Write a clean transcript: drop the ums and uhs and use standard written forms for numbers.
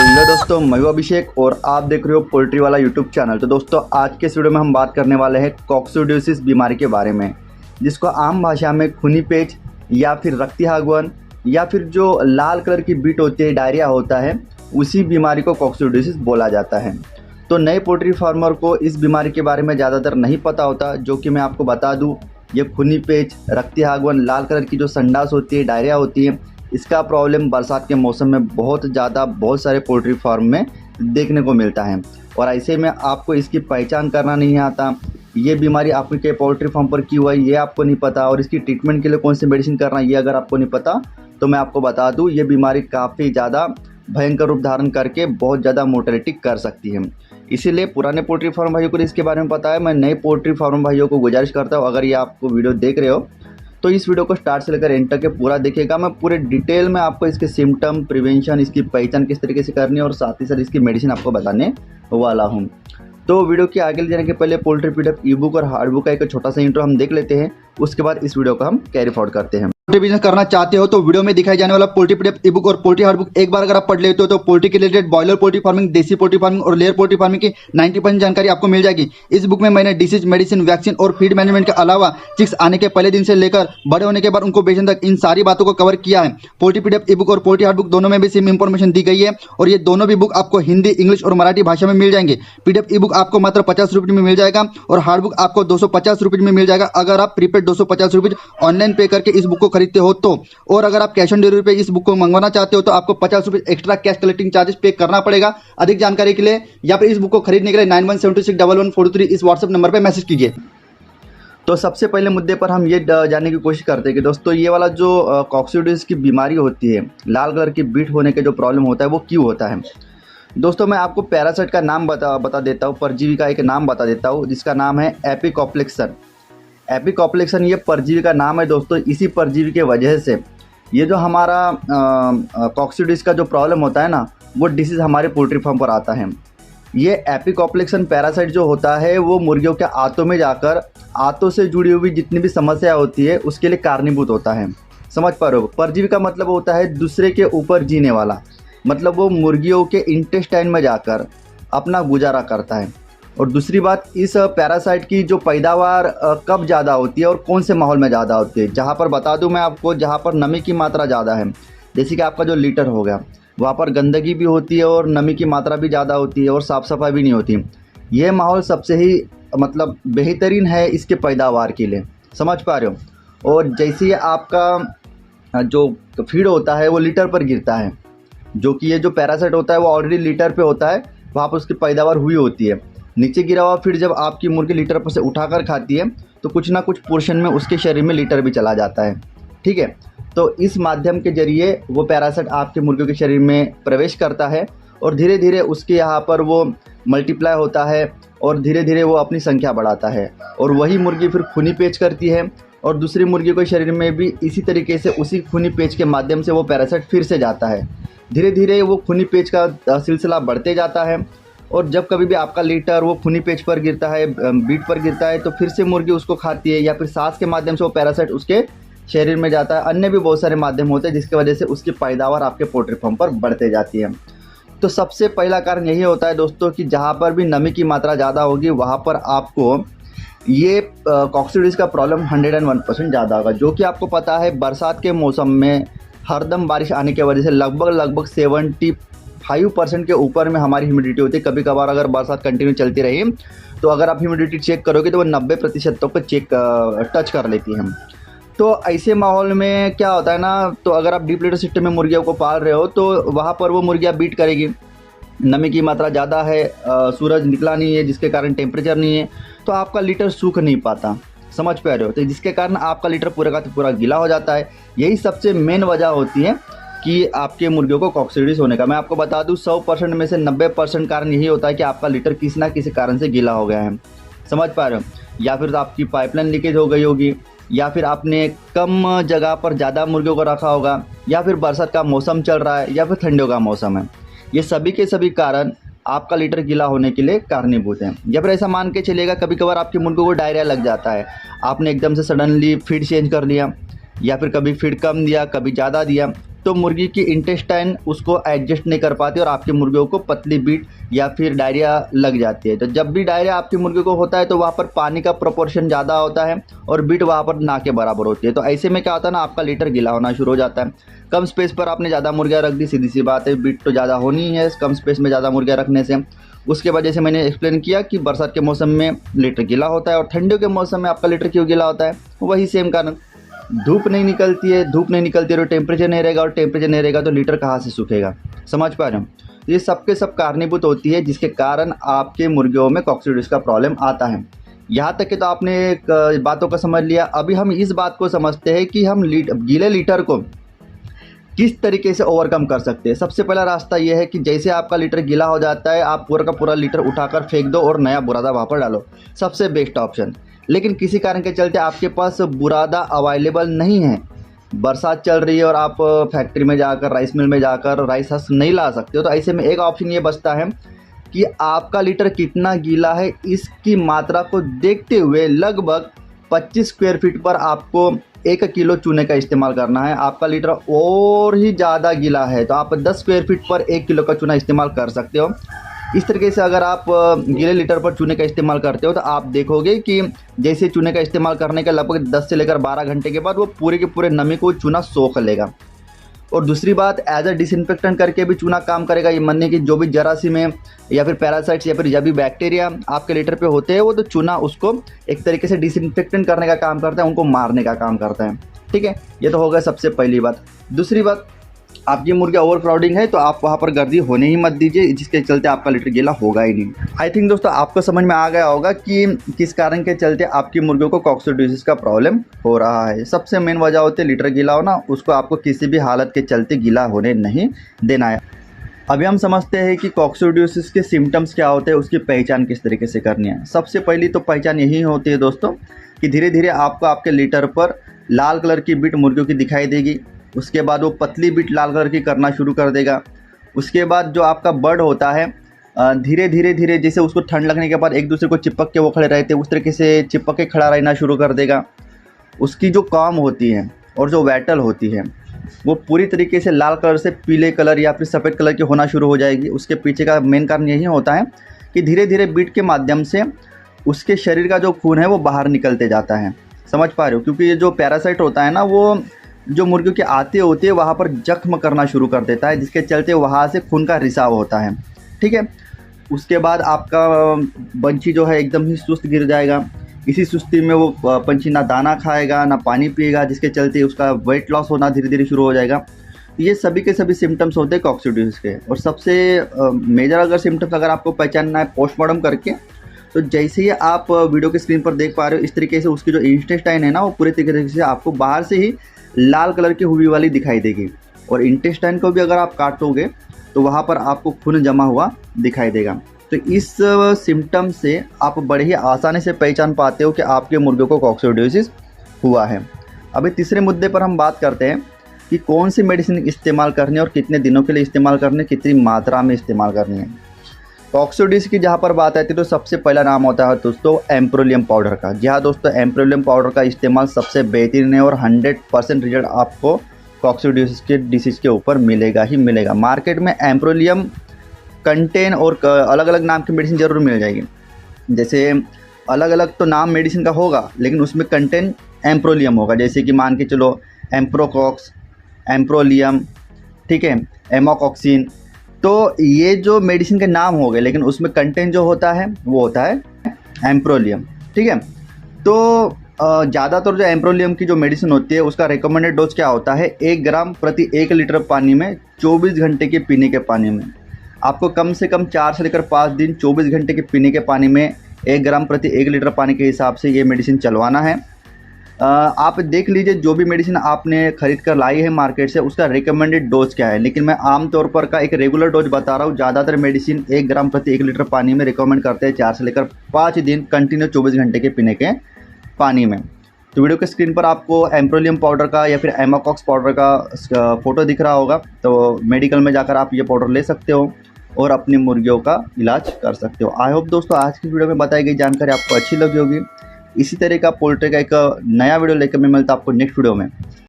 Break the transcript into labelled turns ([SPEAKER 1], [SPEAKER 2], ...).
[SPEAKER 1] Hello दोस्तों, मैं हूं अभिषेक और आप देख रहे हो पोल्ट्री वाला यूट्यूब चैनल। तो दोस्तों, आज के इस वीडियो में हम बात करने वाले हैं कॉक्सिडियोसिस बीमारी के बारे में, जिसको आम भाषा में खूनी पेच या फिर रक्ती हागवन या फिर जो लाल कलर की बीट होती है, डायरिया होता है, उसी बीमारी को कॉक्सिडियोसिस बोला जाता है। तो नए पोल्ट्री फार्मर को इस बीमारी के बारे में ज़्यादातर नहीं पता होता, जो कि मैं आपको बता दूँ। ये खूनी पेच, रक्ती हागवन, लाल कलर की जो संडास होती है, डायरिया होती है, इसका प्रॉब्लम बरसात के मौसम में बहुत सारे पोल्ट्री फार्म में देखने को मिलता है। और ऐसे में आपको इसकी पहचान करना नहीं आता, ये बीमारी आपके पोल्ट्री फार्म पर क्यों है ये आपको नहीं पता, और इसकी ट्रीटमेंट के लिए कौन सी मेडिसिन करना ये अगर आपको नहीं पता, तो मैं आपको बता दूं, ये बीमारी काफ़ी ज़्यादा भयंकर रूप धारण करके बहुत ज़्यादा मोर्टेलिटी कर सकती है। इसीलिए पुराने पोल्ट्री फार्म भाइयों को इसके बारे में पता है। मैं नए पोल्ट्री फार्म भाइयों को गुजारिश करता हूँ, अगर ये आपको वीडियो देख रहे हो तो इस वीडियो को स्टार्ट से लेकर एंड तक के पूरा देखिएगा। मैं पूरे डिटेल में आपको इसके सिम्टम, प्रिवेंशन, इसकी पहचान किस तरीके से करनी है और साथ ही साथ इसकी मेडिसिन आपको बताने वाला हूं। तो वीडियो के आगे ले जाने के पहले पोल्ट्री पीडीएफ ई बुक और हार्ड बुक का एक छोटा सा इंट्रो हम देख लेते हैं, उसके बाद इस वीडियो को हम कैरी फॉरवर्ड करते हैं। पोल्ट्री बिजनेस करना चाहते हो तो वीडियो में दिखाई जाने वाला पोल्ट्री पीडीएफ ई बुक और पोल्ट्री हार्ड बुक एक बार अगर आप पढ़ लेते हो तो पोल्ट्री के रिलेटेड बॉयलर पोल्ट्री फार्मिंग, देसी पोल्ट्री फार्मिंग और लेयर पोल्ट्री फार्मिंग की 90% जानकारी आपको मिल जाएगी। इस बुक में मैंने डिसीज, मेडिसिन, वैक्सीन और फीड मैनेजमेंट के अलावा चिक्स आने के पहले दिन से लेकर बड़े होने के बाद उनको बेचने तक इन सारी बातों को कवर किया है। पोल्ट्री पीडीएफ ई बुक और पोल्ट्री हार्ड बुक दोनों में भी सेम इंफॉर्मेशन दी गई है और ये दोनों भी बुक आपको हिंदी, इंग्लिश और मराठी भाषा में मिल जाएंगे। पीडीएफ ई बुक आपको मात्र 50 रुपये में मिल जाएगा और हार्ड बुक आपको 250 रुपये में मिल जाएगा, अगर आप प्रीपेड 250 रुपये ऑनलाइन पे करके इस बुक को खरीदते हो तो। और अगर आप कैश ऑन डिलीवरी पे इस बुक को मंगवाना चाहते हो तो आपको 50 रुपये एक्स्ट्रा कैश कलेक्टिंग चार्जेस पे करना पड़ेगा। अधिक जानकारी के लिए या फिर इस बुक को खरीदने के लिए 91761143 इस व्हाट्सएप नंबर पर मैसेज कीजिए। तो सबसे पहले मुद्दे पर हम ये जानने की कोशिश करते हैं कि दोस्तों, ये वाला जो कॉक्सिडियोसिस की बीमारी होती है, लाल कलर की बीट होने के जो प्रॉब्लम होता है, वो क्यों होता है। दोस्तों, मैं आपको पैरासाइट का नाम बता देता हूँ, परजीवी का एक नाम बता देता हूँ, जिसका नाम है एपिकॉप्लेक्सन। एपिकॉप्लेक्सन ये परजीवी का नाम है दोस्तों। इसी परजीवी के वजह से ये जो हमारा कॉक्सिडियोसिस का जो प्रॉब्लम होता है ना, वो डिसीज़ हमारे पोल्ट्री फार्म पर आता है। ये एपिकॉप्लेक्सन पैरासाइट जो होता है वो मुर्गियों के आंतों में जाकर आंतों से जुड़ी हुई जितनी भी समस्या होती है उसके लिए कारणीभूत होता है। समझ पा रहे हो। परजीवी का मतलब होता है दूसरे के ऊपर जीने वाला, मतलब वो मुर्गियों के इंटेस्टाइन में जाकर अपना गुजारा करता है। और दूसरी बात, इस पैरासाइट की जो पैदावार कब ज़्यादा होती है और कौन से माहौल में ज़्यादा होती है। जहाँ पर बता दूं मैं आपको, जहाँ पर नमी की मात्रा ज़्यादा है, जैसे कि आपका जो लीटर हो गया, वहाँ पर गंदगी भी होती है और नमी की मात्रा भी ज़्यादा होती है और साफ़ सफाई भी नहीं होती। ये माहौल सबसे ही मतलब बेहतरीन है इसके पैदावार के लिए। समझ पा रहे हो। और जैसे ही आपका जो फीड होता है वो लीटर पर गिरता है, जो कि ये जो पैरासाइट होता है वो ऑलरेडी लीटर पे होता है, वहाँ पर उसकी पैदावार हुई होती है। नीचे गिरा हुआ फीड जब आपकी मुर्गी लीटर पर से उठाकर खाती है तो कुछ ना कुछ पोर्शन में उसके शरीर में लीटर भी चला जाता है। ठीक है। तो इस माध्यम के जरिए वो पैरासाइट आपके मुर्गियों के शरीर में प्रवेश करता है और धीरे धीरे उसके यहाँ पर वो मल्टीप्लाई होता है और धीरे धीरे वो अपनी संख्या बढ़ाता है। और वही मुर्गी फिर खूनी पेच करती है और दूसरी मुर्गी के शरीर में भी इसी तरीके से उसी खूनी पेच के माध्यम से वो पैरासाइट फिर से जाता है। धीरे धीरे वो खूनी पेच का सिलसिला बढ़ते जाता है और जब कभी भी आपका लीटर वो खूनी पेच पर गिरता है, बीट पर गिरता है, तो फिर से मुर्गी उसको खाती है या फिर सांस के माध्यम से वो पैरासाइट उसके शरीर में जाता है। अन्य भी बहुत सारे माध्यम होते हैं जिसकी वजह से उसकी पैदावार आपके पोल्ट्री फार्म पर बढ़ते जाती है। तो सबसे पहला कारण यही होता है दोस्तों कि जहाँ पर भी नमी की मात्रा ज़्यादा होगी वहाँ पर आपको ये कॉक्सिडियोसिस का प्रॉब्लम 101% ज़्यादा होगा। जो कि आपको पता है, बरसात के मौसम में हरदम बारिश आने की वजह से लगभग 75% के ऊपर में हमारी ह्यूमिडिटी होती है। कभी कभार अगर बरसात कंटिन्यू चलती रही तो अगर आप ह्यूमिडिटी चेक करोगे तो वो 90% तक टच कर लेती है। तो ऐसे माहौल में क्या होता है ना, तो अगर आप डीप लिटर सिस्टम में मुर्गियों को पाल रहे हो तो वहाँ पर वो मुर्गियाँ बीट करेगी। नमी की मात्रा ज़्यादा है, सूरज निकला नहीं है जिसके कारण टेम्परेचर नहीं है, तो आपका लीटर सूख नहीं पाता। समझ पा रहे हो। तो जिसके कारण आपका लीटर पूरा का पूरा गीला हो जाता है। यही सबसे मेन वजह होती है कि आपके मुर्गियों को कॉक्सिडियोसिस होने का। मैं आपको बता दूं, 100% में से 90% कारण यही होता है कि आपका लीटर किसी ना किसी कारण से गीला हो गया है। समझ पा रहे हो। या फिर आपकी पाइपलाइन लीकेज हो गई होगी, या फिर आपने कम जगह पर ज़्यादा मुर्गियों को रखा होगा, या फिर बरसात का मौसम चल रहा है, या फिर ठंडियों का मौसम है। ये सभी के सभी कारण आपका लीटर गीला होने के लिए कारणीभूत हैं। या फिर ऐसा मान के चलिएगा, कभी कभार आपकी मुर्गियों को डायरिया लग जाता है, आपने एकदम से सडनली फीड चेंज कर दिया या फिर कभी फीड कम दिया, कभी ज़्यादा दिया, तो मुर्गी की इंटेस्टाइन उसको एडजस्ट नहीं कर पाती और आपकी मुर्गियों को पतली बीट या फिर डायरिया लग जाती है। तो जब भी डायरिया आपकी मुर्गी को होता है तो वहाँ पर पानी का प्रोपोर्शन ज़्यादा होता है और बीट वहाँ पर ना के बराबर होती है। तो ऐसे में क्या होता है ना, आपका लीटर गीला होना शुरू हो जाता है। कम स्पेस पर आपने ज़्यादा मुर्गियाँ रख दी, सीधी सी बात है, बीट तो ज़्यादा होनी ही है कम स्पेस में ज़्यादा मुर्गियाँ रखने से। उसके वजह से मैंने एक्सप्लेन किया कि बरसात के मौसम में लीटर गीला होता है और ठंडियों के मौसम में आपका लीटर क्यों गीला होता है, वही सेम कारण। धूप नहीं निकलती है तो टेम्परेचर नहीं रहेगा और टेम्परेचर नहीं रहेगा तो लीटर कहाँ से सूखेगा। समझ पा रहे हो? ये सब के सब कारणीभूत होती है जिसके कारण आपके मुर्गियों में कॉक्सीडियोसिस का प्रॉब्लम आता है। यहाँ तक कि तो आपने बातों को समझ लिया। अभी हम इस बात को समझते हैं कि हम गीले लीटर को किस तरीके से ओवरकम कर सकते हैं। सबसे पहला रास्ता यह है कि जैसे आपका लीटर गीला हो जाता है, आप पूरा का पूरा लीटर उठाकर फेंक दो और नया बुरादा वहाँ पर डालो, सबसे बेस्ट ऑप्शन। लेकिन किसी कारण के चलते आपके पास बुरादा अवेलेबल नहीं है, बरसात चल रही है और आप फैक्ट्री में जाकर, राइस मिल में जाकर राइस हस्क नहीं ला सकते हो, तो ऐसे में एक ऑप्शन ये बचता है कि आपका लीटर कितना गीला है इसकी मात्रा को देखते हुए लगभग 25 स्क्वायर फीट पर आपको 1 किलो चूने का इस्तेमाल करना है। आपका लीटर और ही ज़्यादा गीला है तो आप 10 स्क्वायर फीट पर 1 किलो का चूना इस्तेमाल कर सकते हो। इस तरीके से अगर आप गीले लीटर पर चूने का इस्तेमाल करते हो तो आप देखोगे कि जैसे चूने का इस्तेमाल करने के लगभग 10 से लेकर 12 घंटे के बाद वो पूरे के पूरे नमी को चूना सोख लेगा। और दूसरी बात, एज अ डिसइंफेक्टेंट करके भी चूना काम करेगा। ये मानने की जो भी जरासीम या फिर पैरासाइट्स या फिर जब भी बैक्टीरिया आपके लीटर पे होते हैं वो तो चूना उसको एक तरीके से डिसइंफेक्टेंट करने का काम करता है, उनको मारने का काम करता है। ठीक है, ये तो होगा सबसे पहली बात। दूसरी बात, आपकी मुर्गी ओवर क्राउडिंग है तो आप वहाँ पर गर्दी होने ही मत दीजिए, जिसके चलते आपका लीटर गीला होगा ही नहीं। आई थिंक दोस्तों आपको समझ में आ गया होगा कि किस कारण के चलते आपकी मुर्गियों को कॉक्सीडियोसिस का प्रॉब्लम हो रहा है। सबसे मेन वजह होती है लीटर गीला होना, उसको आपको किसी भी हालत के चलते गीला होने नहीं देना है। अभी हम समझते हैं कि कॉक्सीडियोसिस के सिम्टम्स क्या होते हैं, उसकी पहचान किस तरीके से करनी है। सबसे पहली तो पहचान यही होती है दोस्तों कि धीरे धीरे आपको आपके लीटर पर लाल कलर की बीट मुर्गियों की दिखाई देगी। उसके बाद वो पतली बीट लाल कलर की करना शुरू कर देगा। उसके बाद जो आपका बर्ड होता है धीरे धीरे जैसे उसको ठंड लगने के बाद एक दूसरे को चिपक के वो खड़े रहते हैं, उस तरीके से चिपक के खड़ा रहना शुरू कर देगा। उसकी जो कॉम होती है और जो वैटल होती है वो पूरी तरीके से लाल कलर से पीले कलर या फिर सफ़ेद कलर की होना शुरू हो जाएगी। उसके पीछे का मेन कारण यही होता है कि धीरे धीरे बीट के माध्यम से उसके शरीर का जो खून है वो बाहर निकलते जाता है। समझ पा रहे हो? क्योंकि ये जो पैरासाइट होता है ना, वो जो मुर्गियों के आते होते हैं वहाँ पर जख्म करना शुरू कर देता है, जिसके चलते वहाँ से खून का रिसाव होता है। ठीक है, उसके बाद आपका पंछी जो है एकदम ही सुस्त गिर जाएगा। इसी सुस्ती में वो पंछी ना दाना खाएगा ना पानी पिएगा, जिसके चलते उसका वेट लॉस होना धीरे धीरे शुरू हो जाएगा। ये सभी के सभी सिम्टम्स होते हैं कॉक्सीडियोसिस के। और सबसे मेजर अगर सिम्टम्स अगर आपको पहचानना है पोस्टमार्टम करके, तो जैसे ही आप वीडियो के स्क्रीन पर देख पा रहे हो, इस तरीके से उसकी जो इंटेस्टाइन है ना वो पूरे तरीके से आपको बाहर से ही लाल कलर की हुई वाली दिखाई देगी। और इंटेस्टाइन को भी अगर आप काटोगे तो वहाँ पर आपको खून जमा हुआ दिखाई देगा। तो इस सिम्टम से आप बड़े ही आसानी से पहचान पाते हो कि आपके मुर्गियों को कॉक्सीडियोसिस हुआ है। अभी तीसरे मुद्दे पर हम बात करते हैं कि कौन सी मेडिसिन इस्तेमाल करनी है और कितने दिनों के लिए इस्तेमाल करनी है, कितनी मात्रा में इस्तेमाल करनी है। कॉक्सीडियोसिस की जहाँ पर बात आती है तो सबसे पहला नाम होता है दोस्तों एम्प्रोलियम पाउडर का। जी हाँ दोस्तों, एम्प्रोलियम पाउडर का इस्तेमाल सबसे बेहतरीन है और 100% रिजल्ट आपको कॉक्सीडियोसिस के डिसीज़ के ऊपर मिलेगा ही मिलेगा। मार्केट में एम्प्रोलियम कंटेन और अलग अलग नाम की मेडिसिन ज़रूर मिल जाएगी। जैसे अलग अलग तो नाम मेडिसिन का होगा लेकिन उसमें कंटेन एम्प्रोलियम होगा। जैसे कि मान के चलो एम्प्रोकॉक्स, एम्प्रोलियम, ठीक है, एमोकॉक्सिन। तो ये जो मेडिसिन के नाम हो गए लेकिन उसमें कंटेंट जो होता है वो होता है एम्प्रोलियम। ठीक है, तो ज़्यादातर जो एम्प्रोलियम की जो मेडिसिन होती है उसका रिकमेंडेड डोज क्या होता है, 1 ग्राम प्रति 1 लीटर पानी में 24 घंटे के पीने के पानी में। आपको कम से कम 4 से लेकर 5 दिन 24 घंटे के पीने के पानी में 1 ग्राम प्रति 1 लीटर पानी के हिसाब से ये मेडिसिन चलवाना है। आप देख लीजिए जो भी मेडिसिन आपने खरीद कर लाई है मार्केट से उसका रिकमेंडेड डोज क्या है। लेकिन मैं आमतौर पर का एक रेगुलर डोज बता रहा हूँ। ज़्यादातर मेडिसिन 1 ग्राम प्रति 1 लीटर पानी में रिकमेंड करते हैं 4 से लेकर 5 दिन कंटिन्यू 24 घंटे के पीने के पानी में। तो वीडियो के स्क्रीन पर आपको एम्प्रोलियम पाउडर का या फिर एमोकॉक्स पाउडर का फ़ोटो दिख रहा होगा। तो मेडिकल में जाकर आप ये पाउडर ले सकते हो और अपनी मुर्गियों का इलाज कर सकते हो। आई होप दोस्तों आज की वीडियो में बताई गई जानकारी आपको अच्छी लगी होगी। इसी तरह का पोल्ट्री का एक नया वीडियो लेकर मैं मिलता हूं आपको नेक्स्ट वीडियो में।